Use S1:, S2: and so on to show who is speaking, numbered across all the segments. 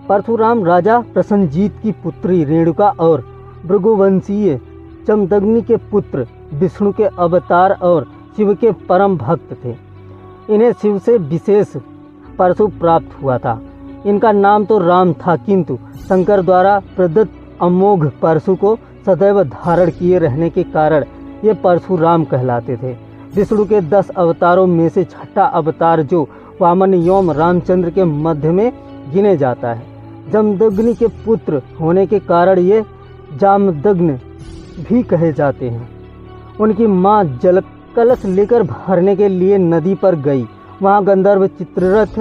S1: परशुराम राजा प्रसन्नजीत की पुत्री रेणुका और भृगुवंशीय जमदग्नि के पुत्र, विष्णु के अवतार और शिव के परम भक्त थे। इन्हें शिव से विशेष परशु प्राप्त हुआ था। इनका नाम तो राम था, किंतु शंकर द्वारा प्रदत्त अमोघ परशु को सदैव धारण किए रहने के कारण ये परशुराम कहलाते थे। विष्णु के 10 अवतारों में से छठा अवतार जो वामन योम रामचंद्र के मध्य में गिने जाता है। जमदग्नि के पुत्र होने के कारण ये जामदग्न भी कहे जाते हैं। उनकी माँ जल कलश लेकर भरने के लिए नदी पर गई। वहाँ गंधर्व चित्ररथ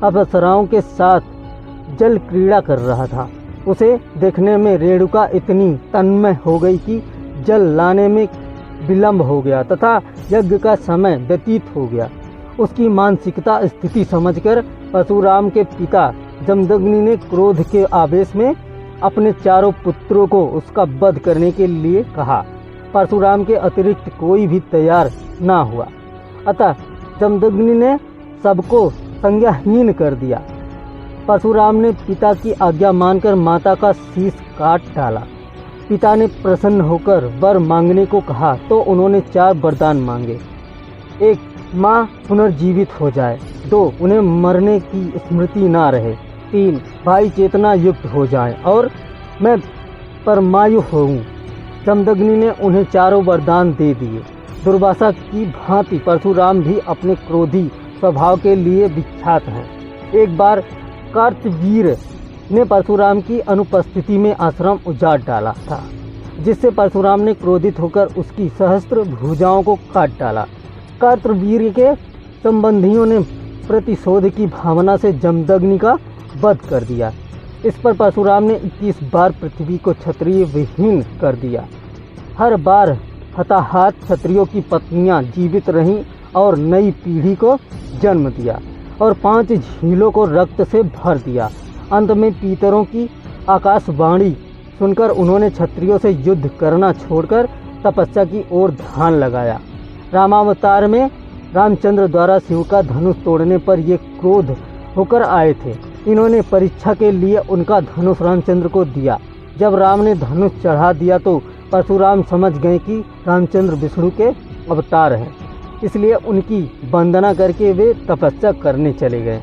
S1: अप्सराओं के साथ जल क्रीड़ा कर रहा था। उसे देखने में रेणुका इतनी तन्मय हो गई कि जल लाने में विलंब हो गया तथा यज्ञ का समय व्यतीत हो गया। उसकी मानसिकता स्थिति समझकर परशुराम के पिता जमदग्नि ने क्रोध के आवेश में अपने चारों पुत्रों को उसका वध करने के लिए कहा। परशुराम के अतिरिक्त कोई भी तैयार ना हुआ, अतः जमदग्नि ने सबको संज्ञाहीन कर दिया। परशुराम ने पिता की आज्ञा मानकर माता का शीश काट डाला। पिता ने प्रसन्न होकर वर मांगने को कहा तो उन्होंने 4 वरदान मांगे। 1. माँ पुनर्जीवित हो जाए। 2. उन्हें मरने की स्मृति ना रहे। 3. भाई चेतना युक्त हो जाए और मैं परमायु होऊं। जमदग्नि ने उन्हें चारों वरदान दे दिए। दुर्वासा की भांति परशुराम भी अपने क्रोधी स्वभाव के लिए विख्यात हैं। एक बार कार्तवीर ने परशुराम की अनुपस्थिति में आश्रम उजाड़ डाला था, जिससे परशुराम ने क्रोधित होकर उसकी सहस्त्र भुजाओं को काट डाला। कार्तवीर के संबंधियों ने प्रतिशोध की भावना से जमदग्नि का वध कर दिया। इस पर परशुराम ने 21 बार पृथ्वी को क्षत्रिय विहीन कर दिया। हर बार हताहत क्षत्रियों की पत्नियां जीवित रहीं और नई पीढ़ी को जन्म दिया और 5 झीलों को रक्त से भर दिया। अंत में पीतरों की आकाशवाणी सुनकर उन्होंने क्षत्रियों से युद्ध करना छोड़कर तपस्या की ओर ध्यान लगाया। रामावतार में रामचंद्र द्वारा शिव का धनुष तोड़ने पर ये क्रोध होकर आए थे। इन्होंने परीक्षा के लिए उनका धनुष रामचंद्र को दिया। जब राम ने धनुष चढ़ा दिया तो परशुराम समझ गए कि रामचंद्र विष्णु के अवतार हैं, इसलिए उनकी वंदना करके वे तपस्या करने चले गए।